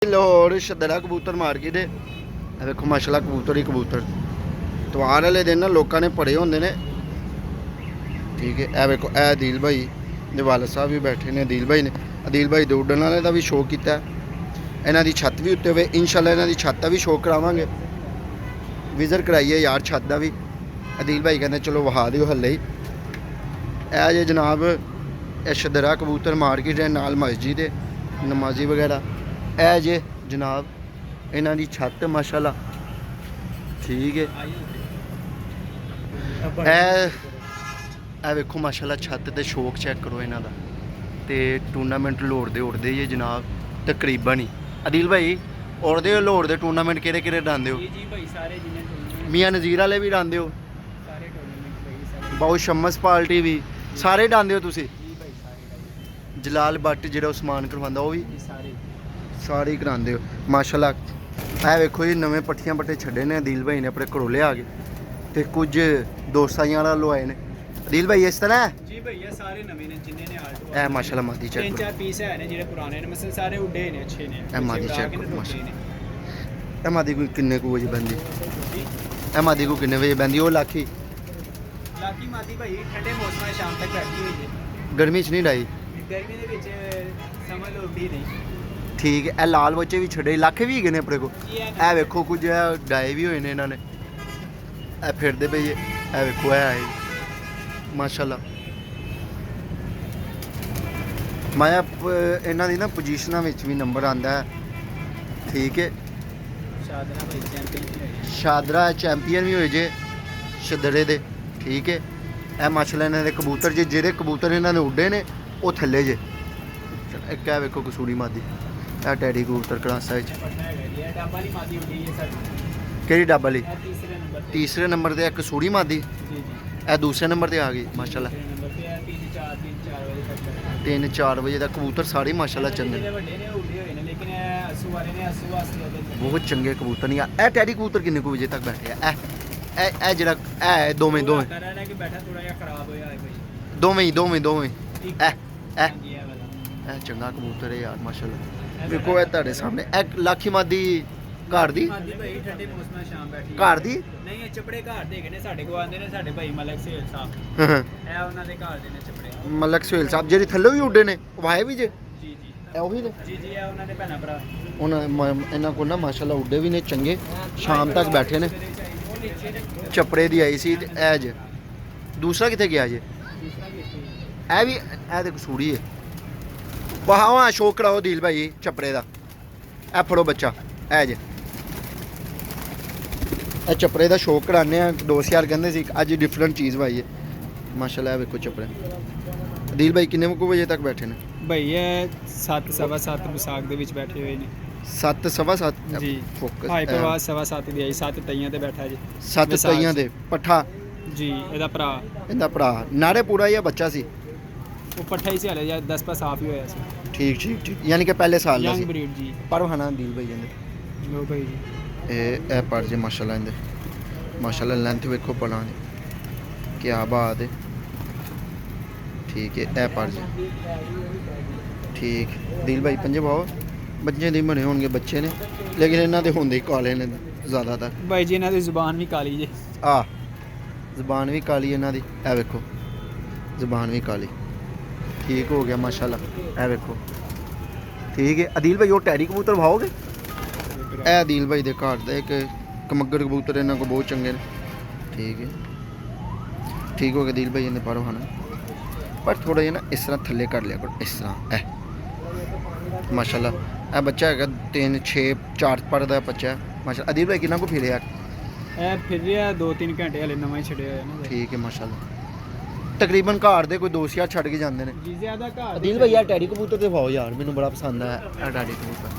लाहौर शदरा कबूतर मार्केट है। देखो माशाल्लाह कबूतर ही कबूतर। तवार वाले दिन ना लोगों ने पड़े होंगे ने। ठीक है, ए देखो ए अदील भाई दे वालद साहब भी बैठे ने। अदील भाई ने अदील भाई दे उड्डण वाले का भी शो किया। इन्हों की छत भी उत्ते हुए इंशाल्लाह इन्हों की छत का भी शो करावांगे। विजिट कराइए यार छत का भी। अदील भाई कहते चलो वहा दिओ हले ही। ए जे जनाब ए शदरा कबूतर मार्केट है, नाल मस्जिद है, नमाजी वगैरह। ए जे जनाब इन्हों की छत माशाल्लाह। ठीक है, ए वेखो माशाल्लाह छत ते शौक चेक करो इन्हों का। तो टूर्नामेंट लाहौर दे उड़ते ही जनाब तकरीबन ही। अदील भाई उड़ते हो लाहौर दे टूर्नामेंट किहड़े किहड़े डांदे हो? मियाँ नज़ीर वाले भी डांदे हो? बहुत शम्मस पार्टी भी सारे डांदे हो तुसी? जलाल भट्ट जो उस्मान करवांदा वो भी सारे ही करांदे हो माशाल्लाह। है वेखो जी नवे पट्ठियां पट्टे छड़े ने अदील भाई ने अपने घरों लिया के। तो कुछ दोस्तां वाला लवाए ने। अदील भाई इस तरह है जी भैया सारे नवे ने जिन्ने ने आल्ट ए माशाल्लाह मादी चेक तीन चार पीस है ने जेडे पुराने ने मसल सारे उड्डे ने अच्छे ने। ए मादी चेक करो माशाल्लाह। ए मादी कोई किन्ने को बजे बंदी? ए मादी को किन्ने बजे बंदी? वो लाखी मादी भाई ठंडे मौसम में शाम तक बैठी हुई है। गर्मी च नहीं डाई? गर्मी दे विच समझ लो उड्डी नहीं। ठीक है, ए लाल बच्चे भी छड़े लाखे भी गए ने अपने को। ए वेखो कुछ डाए भी हुए ने इन्होंने। ए फिरदे पे ए वेखो है माशाल्लाह। माया इन्हों की ना पोजीशनों में भी नंबर आता है। ठीक है, शादरा चैंपियन भी होए जे शदरे दे। ठीक है, ए माशाल्लाह इन्हों के कबूतर जे जेरे कबूतर इन्होंने उड्डे ने वो थले जे। एक है वेखो कसूरी मादी ए टैडी कबूतर क्लासा केड़ी डब वाली? तीसरे नंबर पर कसूरी मादी। ए दूसरे नंबर पर आ गई माशाल्लाह। 3-4 बजे तक कबूतर सारे माशाल्लाह चंगे बहुत चंगे कबूतर नहीं। ए टैडी कबूतर किन्ने को बजे तक बैठे ए जरा ए दोवें दोवें चंगा कबूतर है यार माशाल्लाह। देखो ए तुहाडे सामने ए लाखी मादी घर दी घर दी नहीं चपड़े घर दे ने साडे को आंदे ने साडे भाई मलक सुहेल साहब ए उन्हां दे घर दे ने चपड़े। मलक सुहेल साहब जेडी थल्ले भी उड्डे ने वाए भी जे? जी जी ए ओही ने जी जी ए उन्हां दे भैणा भरा उन्हां इन्हां को ना माशाल्लाह उड्डे भी ने चंगे। शाम तक बैठे ने। चपड़े दी आई सी ए जे दूसरा किथे गया जे? ए भी ए ते कसूरी है। वहाँ शो कराओ अदील भाई चपड़े का। ए फड़ो बच्चा ए जे ए चपड़े का शो कराने। दोस्त यार कहते सी अज डिफरेंट चीज़ भाई है माशाल्लाह। वेखो चपड़े। अदील भाई किन्ने को बजे तक बैठे ने? भैया 7:15 विसाख दे विच बैठे हुए ने। 7:15 जी हाई प्रवास 7:15 दी आई 7 तईयां ते बैठा जी। 7 तईयां दे पट्ठा जी एदा भरा नारे पूरा या बच्चा सी? वो पट्ठा ही से हले 10 पर साफ ही होया सी। ठीक ठीक ठीक यानी कि पहले साल दा सी। यंग ब्रीड जी पर हना अदील भाई इहदे लो भाई जी ए पर जे माशाल्लाह इहदे माशाल्लाह लेंथ वेखो पला दी क्या बात है। ठीक है ए पर जे ठीक दिल भाई पंजे पाओ बच्चे दी बने होंगे बच्चे ने लेकिन इन्हां दे होंदे ही काले ने ज़्यादातर भाई जी इन्हां दी जुबान भी काली जे। ज़ुबान भी काली इन्हां दी ए वेखो ज़ुबान भी काली। ठीक हो गया माशाल्लाह ए वेखो। ठीक है अदील भाई वो टैडी कबूतर भाओगे? ए अदील भाई दे घर दे एक कमगर कबूतर इन्हां को बहुत चंगे ने। ठीक है ठीक हो गया अदील भाई इन्हें पारो खाना पर थोड़ा जिहा ना इस तरह थल्ले कर लिया करो इस तरह ए माशाल्लाह। ए बच्चा है 3-6-4 पर दा बच्चा है माशाल्लाह। अदील भाई किन्ना को फिर यार? ए फिर रिया 2-3 घंटे हले नवा ही छड़े होया ना। ठीक है माशाल्लाह। तकरीबन घर दे कोई 2 छड़ के जाते हैं जी ज्यादा घर। अदील भाई यार टैडी कबूतर ते भाओ यार मैनू बड़ा पसंद है टैडी कबूतर।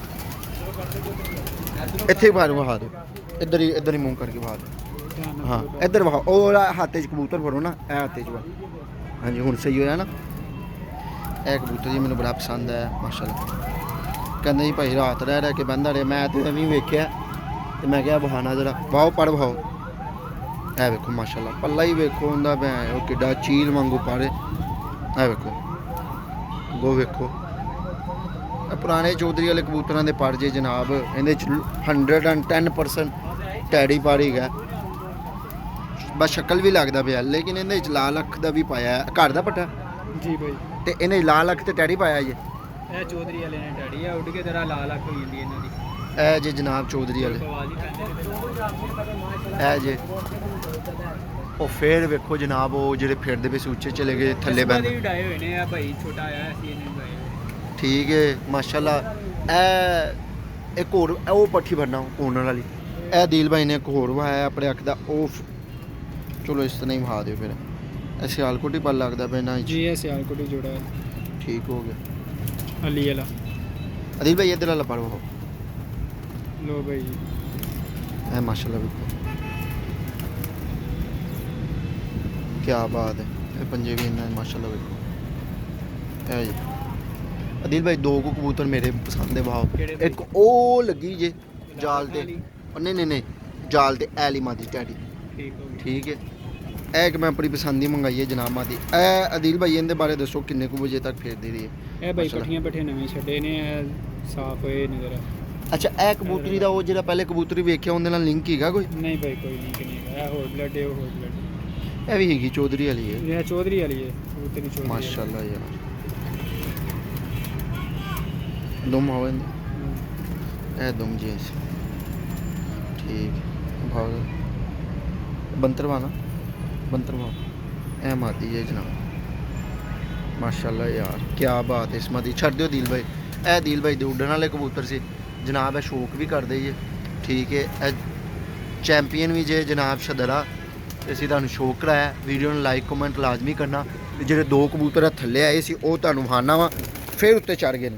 इत्थे बाहर वहा दो इधर ही मुंह करके वहा दो। हाँ इधर वहा और हाथ च कबूतर फड़ो ना ए हाथ च वा। हाँ जी हुण सही होया ना। ए कबूतर जी मैनू बड़ा पसंद है माशाल्लाह। कहते जी भाई रात रह के बंदा रहे मैं तो भी वेख्या तो मैं क्या बहाना जरा भाओ पढ़ भाओ। ए वेखो माशाल्लाह पल्ला ही वेखो उंदा भैन किड्डा चील वांगू पारे। ए वेखो गो वेखो ਪੁਰਾਣੇ ਚੌਧਰੀ ਵਾਲੇ ਕਬੂਤਰਾਂ ਦੇ ਪੜ ਜੇ ਜਨਾਬ, ਇਹਦੇ ਚ 110% ਟੈਡੀ ਪਾਰੀ ਹੈ। ਬਸ ਸ਼ਕਲ ਵੀ ਲੱਗਦਾ ਪਿਆ, ਲੇਕਿਨ ਇਹਦੇ ਚ ਲਾਲ ਅੱਖ ਦਾ ਵੀ ਪਾਇਆ ਹੈ। ਘਰ ਦਾ ਪੱਠਾ ਜੀ ਭਾਈ, ਤੇ ਇਹਨੇ ਲਾਲ ਅੱਖ ਤੇ ਟੈਡੀ ਪਾਇਆ ਜੀ। ਇਹ ਚੌਧਰੀ ਵਾਲੇ ਨੇ ਡੈਡੀ ਆ, ਉੱਡ ਕੇ ਤੇਰਾ ਲਾਲ ਅੱਖ ਹੋ ਜਾਂਦੀ ਇਹਨਾਂ ਦੀ। ਇਹ ਜੇ ਜਨਾਬ ਚੌਧਰੀ ਵਾਲੇ, ਆਵਾਜ਼ ਹੀ ਪੈਂਦੇ ਇਹ ਜੇ ਉਹ ਫੇਰ ਵੇਖੋ ਜਨਾਬ, ਉਹ ਜਿਹੜੇ ਫਿਰਦੇ ਪਏ ਸੀ ਉੱਚੇ ਚਲੇ ਗਏ, ਥੱਲੇ ਬੰਦੇ ਬੰਦ। ਵੀ ਡਾਏ ਹੋਏ ਨੇ ਆ ਭਾਈ, ਛੋਟਾ ਆਇਆ ਸੀ ਇਹਨੇ ਡਾਏ ਹੋਏ। ਠੀਕ ਹੈ ਮਾਸ਼ਾਅੱਲਾ। ਇਹ ਇੱਕ ਹੋਰ ਉਹ ਪੱਠੀ ਭਰਨਾ ਕੋਰਨਰ ਵਾਲੀ, ਇਹ ਦੀਲ ਭਾਈ ਨੇ ਇੱਕ ਹੋਰ ਵਾਇਆ ਆਪਣੇ ਅੱਖ ਦਾ। ਉਹ ਚਲੋ ਇਸ ਤਰ੍ਹਾਂ ਹੀ ਵਹਾ ਦਿਓ ਫਿਰ। ਇਹ ਸਿਆਲਕੋਟ ਹੀ ਪਲ ਲੱਗਦਾ ਪਿਆ ਨਾ ਜੀ, ਇਹ ਸਿਆਲਕੋਟੀ ਜੋੜਾ ਹੈ। ਠੀਕ ਹੋ ਗਿਆ। ਅਲੀ ਵਾਲਾ ਅਦੀਲ ਭਾਈ ਇੱਧਰ ਵਾਲਾ ਪੜੋ। ਲੋ ਭਾਈ ਜੀ, ਇਹ ਮਾਸ਼ਾਅੱਲਾ ਵੇਖੋ ਕੀ ਬਾਤ ਹੈ। ਇਹ ਪੰਜੇ ਵੀ ਇਹਨਾਂ ਮਾਸ਼ਾਅੱਲਾ ਵੇਖੋ। ਇਹ ਜੀ ਅਦੀਲ ਭਾਈ ਦੋ ਕੁ ਕਬੂਤਰ ਮੇਰੇ ਪਸੰਦ ਦੇ ਭਾਵ। ਕਿਹੜੇ ਭਾਈ? ਇੱਕ ਉਹ ਲੱਗੀ ਜੇ ਜਾਲ ਤੇ, ਨਹੀਂ ਜਾਲ ਤੇ ਐਲੀ ਮਾਦੀ ਟੈਡੀ। ਠੀਕ ਹੋ ਗਿਆ। ਠੀਕ ਹੈ, ਇਹ ਇੱਕ ਮੈਂ ਆਪਣੀ ਪਸੰਦ ਦੀ ਮੰਗਾਈ ਹੈ ਜਨਾਬ ਮਾਦੀ। ਇਹ ਅਦੀਲ ਭਾਈ ਇਹਦੇ ਬਾਰੇ ਦੱਸੋ ਕਿੰਨੇ ਕੁ ਵਜੇ ਤੱਕ ਫੇਰਦੀ ਰਹੀ ਹੈ? ਇਹ ਭਾਈ ਮਾਸ਼ਾਅੱਲਾ। ਪੱਠੀਆਂ ਪੱਠੇ ਨਵੇਂ ਛੱਡੇ ਨੇ, ਇਹ ਸਾਫ ਹੋਏ ਨਜ਼ਰ। ਅੱਛਾ, ਇਹ ਕਬੂਤਰੀ ਦਾ ਉਹ ਜਿਹੜਾ ਪਹਿਲੇ ਕਬੂਤਰੀ ਵੇਖਿਆ ਉਹਦੇ ਨਾਲ ਲਿੰਕ ਹੈਗਾ ਕੋਈ? ਨਹੀਂ ਭਾਈ, ਕੋਈ ਲਿੰਕ ਨਹੀਂ ਹੈਗਾ। ਇਹ ਹੋਰ ਬਲੱਡ ਹੈ, ਉਹ ਹੋਰ ਬਲੱਡ। ਇਹ ਵੀ ਹੈਗੀ ਚੌਧਰੀ ਵਾਲੀ ਹੈ ਇਹ ਚੌਧਰੀ ਵਾਲੀ ਹੈ, ਉਹ ਤੇਰੀ ਚੌਧਰੀ ਵਾਲੀ। ਮਾਸ਼ਾਅੱਲਾ ਯਾਰ। ਦੁਮ ਹੋਵੇ ਇਹ ਦੁਮ ਜੀ ऐसे। ठीक भाव ਬੰਤਰਵਾ ਨਾ, ਬੰਤਰਵਾ ਇਹ ਮਾਦੀ ਹੈ ਜਨਾਬ। ਮਾਸ਼ਾਅੱਲਾ ਯਾਰ ਕੀ ਬਾਤ ਹੈ ਇਸ ਮਾਦੀ। ਛੱਡ ਦਿਓ ਦਿਲ ਭਾਈ, ਇਹ ਦਿਲ ਭਾਈ ਦੇ ਉੱਡਣ ਵਾਲੇ ਕਬੂਤਰ ਸੀ ਜਨਾਬ। ਇਹ ਸ਼ੌਕ ਵੀ ਕਰਦੇ ਜੀ। ਠੀਕ ਹੈ, ਇਹ ਚੈਂਪੀਅਨ ਵੀ ਜੇ ਜਨਾਬ ਸ਼ਦਰਾ। ਅਸੀਂ ਤੁਹਾਨੂੰ ਸ਼ੌਕ ਕਰਾਇਆ। ਵੀਡੀਓ ਨੂੰ ਲਾਈਕ ਕਮੈਂਟ ਲਾਜ਼ਮੀ ਕਰਨਾ। ਤੇ ਜਿਹੜੇ ਦੋ ਕਬੂਤਰ ਥੱਲੇ ਆਏ ਸੀ ਉਹ ਤੁਹਾਨੂੰ ਵਹਾਨਾ ਵਾ, ਫਿਰ ਉੱਤੇ ਚੜ ਗਏ ਨੇ।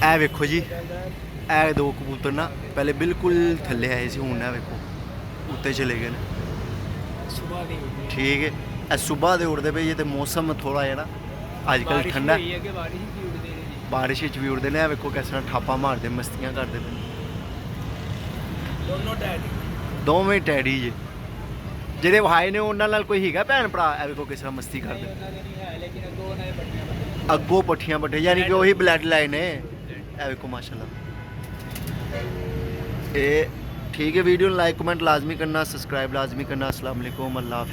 ਇਹ ਵੇਖੋ ਜੀ, ਇਹ ਦੋ ਕਬੂਤਰ ਨਾ ਪਹਿਲੇ ਬਿਲਕੁਲ ਥੱਲੇ ਆਏ ਸੀ, ਹੁਣ ਇਹ ਵੇਖੋ ਉੱਤੇ ਚਲੇ ਗਏ ਨੇ। ਸੁਬਾਹ ਦੀ ਹੋਈ ਠੀਕ ਹੈ, ਇਹ ਸਵੇਰ ਦੇ ਉੱਡਦੇ ਪਏ ਜੇ। ਤੇ ਮੌਸਮ ਥੋੜਾ ਜਿਹਾ ਨਾ ਅੱਜ ਕੱਲ੍ਹ ਠੰਡਾ, ਹੈ ਕਿ ਬਾਰਿਸ਼ ਹੀ ਉੱਡਦੇ ਨੇ ਜੀ। ਬਾਰਿਸ਼ ਵਿੱਚ ਵੀ ਉੱਡਦੇ ਨੇ। ਇਹ ਵੇਖੋ ਕਿਸ ਤਰ੍ਹਾਂ ਠਾਪਾ ਮਾਰਦੇ, ਮਸਤੀਆਂ ਕਰਦੇ ਪਏ। ਦੋਨੋਂ ਟੈਡੀ, ਦੋਵੇਂ ਟੈਡੀ ਜੇ ਜਿਹੜੇ ਵਹਾਏ ਨੇ ਉਹਨਾਂ ਨਾਲ ਕੋਈ ਹੈਗਾ ਭੈਣ ਭਰਾ? ਇਹ ਵੇਖੋ ਕਿਸ ਤਰ੍ਹਾਂ ਮਸਤੀ ਕਰਦੇ। ਉਹਨਾਂ ਦੇ ਨਹੀਂ ਹੈ, ਲੇਕਿਨ ਅੱਗੋਂ ਉਹਨਾਂ ਦੇ ਪੱਠੀਆਂ ਅੱਗੋਂ ਪੱਠੀਆਂ ਪੱਠੇ, ਯਾਨੀ ਕਿ ਉਹੀ ਬਲੱਡ ਲਾਈਨ ਹੈ। ਇਹ ਵੇਖੋ ਮਾਸ਼ਾਅੱਲਾ। ਇਹ ठीक है। वीडियो लाइक कमेंट लाजमी करना, सब्सक्राइब लाजमी करना। अस्सलाम वालेकुम, अल्लाह हाफिज़।